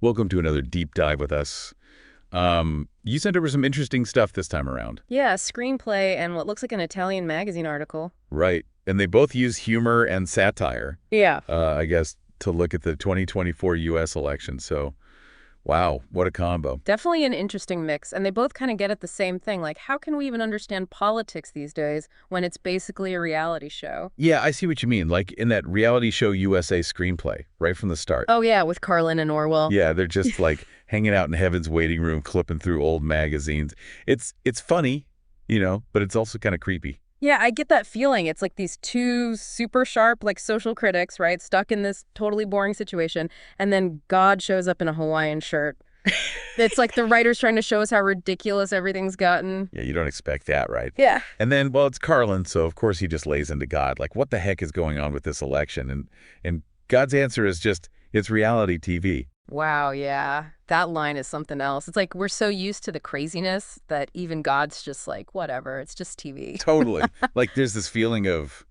Welcome to another deep dive with us. You sent over some interesting stuff this time around. Yeah, a screenplay and what looks like an Italian magazine article. Right. And they both use humor and satire, Yeah. I guess, to look at the 2024 U.S. election. So, wow, what a combo. Definitely an interesting mix, and they both kind of get at the same thing. Like, how can we even understand politics these days when it's basically a reality show? Yeah, I see what you mean. Like in that reality show USA screenplay, right from the start. Oh, yeah, with Carlin and Orwell. Yeah, they're just like hanging out in heaven's waiting room, clipping through old magazines. It's funny, but it's also kind of creepy. Yeah, I get that feeling. It's like these two super sharp, like social critics, right? Stuck in this totally boring situation. And then God shows up in a Hawaiian shirt. It's like the writer's trying to show us how ridiculous everything's gotten. Yeah, you don't expect that, right? Yeah. And then, well, it's Carlin, so of course he just lays into God. Like, what the heck is going on with this election? And God's answer is just, it's reality TV. Wow, yeah. That line is something else. It's like we're so used to the craziness that even God's just like, whatever, it's just TV. Totally. Like, there's this feeling of,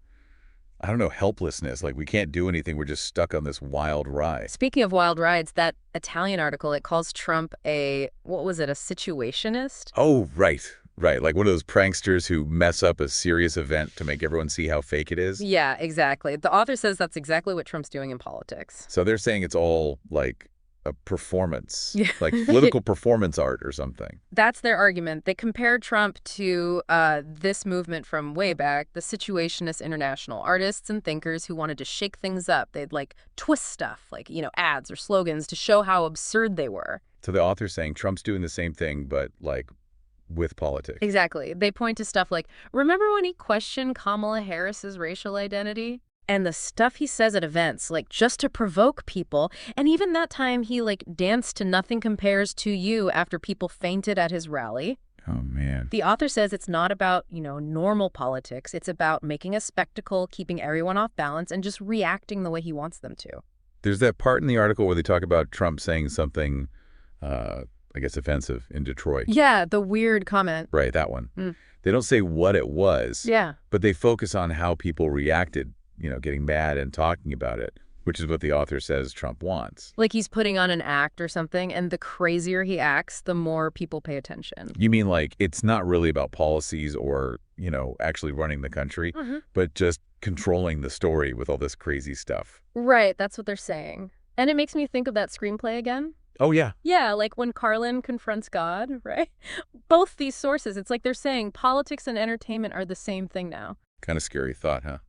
I don't know, helplessness. Like, we can't do anything. We're just stuck on this wild ride. Speaking of wild rides, that Italian article, it calls Trump what was it, a situationist? Oh, right. Right. Like one of those pranksters who mess up a serious event to make everyone see how fake it is. Yeah, exactly. The author says that's exactly what Trump's doing in politics. So they're saying it's all like a performance, Yeah. like political performance art or something. That's their argument. They compared Trump to this movement from way back, the Situationist International, artists and thinkers who wanted to shake things up. They'd like twist stuff, like, ads or slogans to show how absurd they were. So the author's saying Trump's doing the same thing, but like with politics. Exactly. They point to stuff like, remember when he questioned Kamala Harris's racial identity? And the stuff he says at events, like just to provoke people. And even that time he danced to Nothing Compares to You after people fainted at his rally. Oh, man. The author says it's not about, normal politics. It's about making a spectacle, keeping everyone off balance, and just reacting the way he wants them to. There's that part in the article where they talk about Trump saying something, I guess, offensive in Detroit. Yeah, the weird comment. Right, that one. Mm. They don't say what it was, Yeah. but they focus on how people reacted, getting mad and talking about it, which is what the author says Trump wants. Like he's putting on an act or something, and the crazier he acts, the more people pay attention. You mean like it's not really about policies or, actually running the country, but just controlling the story with all this crazy stuff? Right, that's what they're saying. And it makes me think of that screenplay again. Oh, yeah. Yeah, like when Carlin confronts God, right? Both these sources, it's like they're saying politics and entertainment are the same thing now. Kind of scary thought, huh?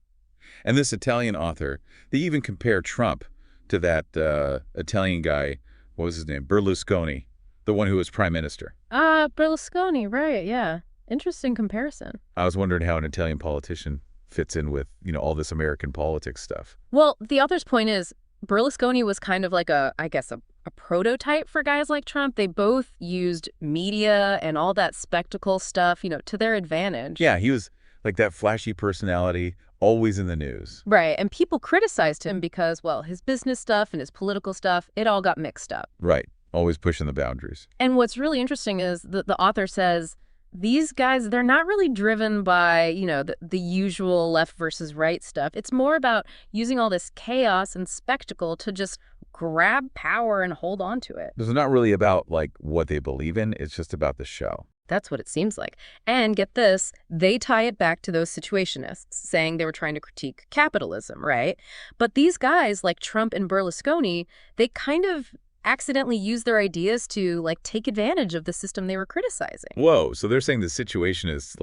And this Italian author, they even compare Trump to that Italian guy, what was his name? Berlusconi, the one who was prime minister. Berlusconi, right, yeah. Interesting comparison. I was wondering how an Italian politician fits in with, all this American politics stuff. Well, the author's point is Berlusconi was kind of like a prototype for guys like Trump. They both used media and all that spectacle stuff, to their advantage. Yeah, he was like that flashy personality, always in the news. Right, and people criticized him because, well, his business stuff and his political stuff, it all got mixed up. Right, always pushing the boundaries. And what's really interesting is the author says these guys, they're not really driven by, the usual left versus right stuff. It's more about using all this chaos and spectacle to just grab power and hold on to it. It's not really about like what they believe in. It's just about the show. That's what it seems like. And get this, they tie it back to those situationists, saying they were trying to critique capitalism, right? But these guys, like Trump and Berlusconi, they kind of accidentally use their ideas to take advantage of the system they were criticizing. Whoa, so they're saying the situationists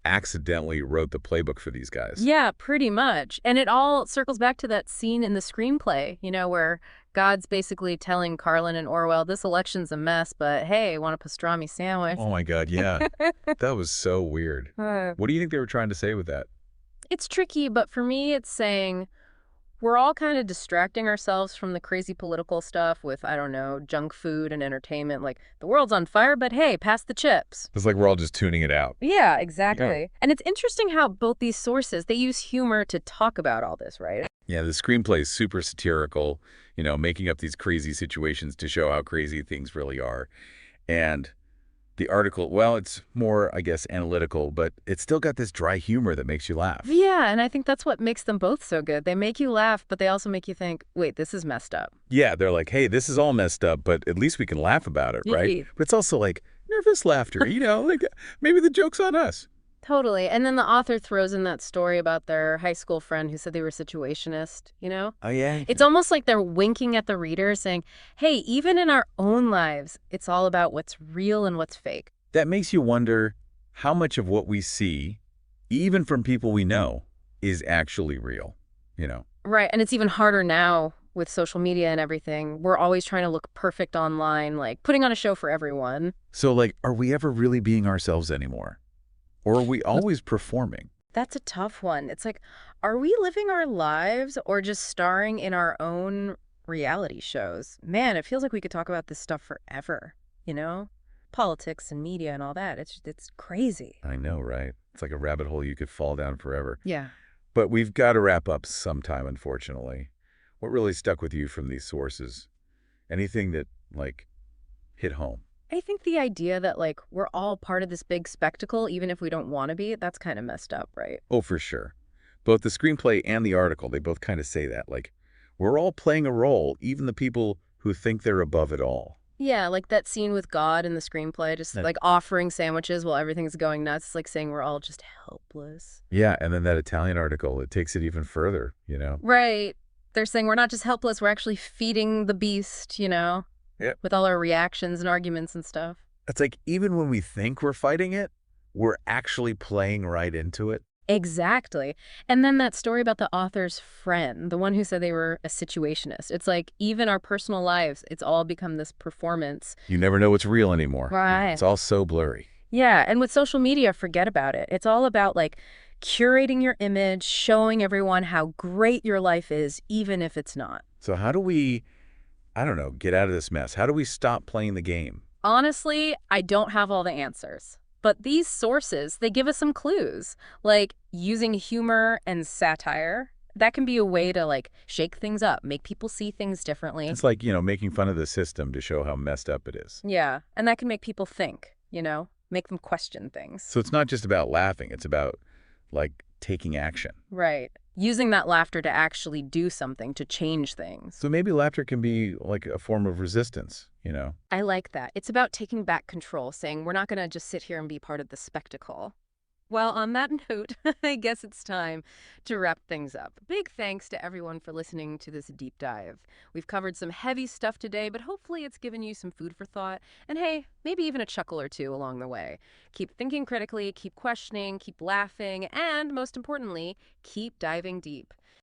accidentally wrote the playbook for these guys. Yeah, pretty much. And it all circles back to that scene in the screenplay, where God's basically telling Carlin and Orwell, this election's a mess, but hey, want a pastrami sandwich? Oh my God, yeah. That was so weird. What do you think they were trying to say with that? It's tricky, but for me, it's saying we're all kind of distracting ourselves from the crazy political stuff with, I don't know, junk food and entertainment. Like, the world's on fire, but hey, pass the chips. It's like we're all just tuning it out. Yeah, exactly. Yeah. And it's interesting how both these sources, they use humor to talk about all this, right? Yeah, the screenplay is super satirical, making up these crazy situations to show how crazy things really are. And The article, well, it's more, I guess, analytical, but it's still got this dry humor that makes you laugh. Yeah, and I think that's what makes them both so good. They make you laugh, but they also make you think, wait, this is messed up. Yeah, they're like, hey, this is all messed up, but at least we can laugh about it, right? Yee. But it's also like nervous laughter, like maybe the joke's on us. Totally. And then the author throws in that story about their high school friend who said they were situationist, you know? Oh, yeah? It's almost like they're winking at the reader saying, hey, even in our own lives, it's all about what's real and what's fake. That makes you wonder how much of what we see, even from people we know, is actually real, you know? Right. And it's even harder now with social media and everything. We're always trying to look perfect online, like putting on a show for everyone. So, like, are we ever really being ourselves anymore? Or are we always performing? That's a tough one. It's like, are we living our lives or just starring in our own reality shows? Man, it feels like we could talk about this stuff forever, you know? Politics and media and all that. It's crazy. I know, right? It's like a rabbit hole you could fall down forever. Yeah. But we've got to wrap up sometime, unfortunately. What really stuck with you from these sources? Anything that, like, hit home? I think the idea that, like, we're all part of this big spectacle, even if we don't want to be, that's kind of messed up, right? Oh, for sure. Both the screenplay and the article, they both kind of say that. Like, we're all playing a role, even the people who think they're above it all. Yeah, like that scene with God in the screenplay, just That- like offering sandwiches while everything's going nuts. It's like saying we're all just helpless. Yeah, and then that Italian article, it takes it even further, you know? Right. They're saying we're not just helpless, we're actually feeding the beast, you know? Yep. With all our reactions and arguments and stuff. It's like even when we think we're fighting it, we're actually playing right into it. Exactly. And then that story about the author's friend, the one who said they were a situationist. It's like even our personal lives, it's all become this performance. You never know what's real anymore. Right. It's all so blurry. Yeah, and with social media, forget about it. It's all about like curating your image, showing everyone how great your life is, even if it's not. So how do we, I don't know, get out of this mess? How do we stop playing the game? Honestly, I don't have all the answers. But these sources, they give us some clues, like using humor and satire. That can be a way to like shake things up, make people see things differently. It's like, making fun of the system to show how messed up it is. Yeah, and that can make people think, make them question things. So it's not just about laughing. It's about, like, taking action. Right. Using that laughter to actually do something, to change things. So maybe laughter can be like a form of resistance, I like that. It's about taking back control, saying we're not going to just sit here and be part of the spectacle. Well, on that note, I guess it's time to wrap things up. Big thanks to everyone for listening to this deep dive. We've covered some heavy stuff today, but hopefully it's given you some food for thought. And hey, maybe even a chuckle or two along the way. Keep thinking critically, keep questioning, keep laughing, and most importantly, keep diving deep.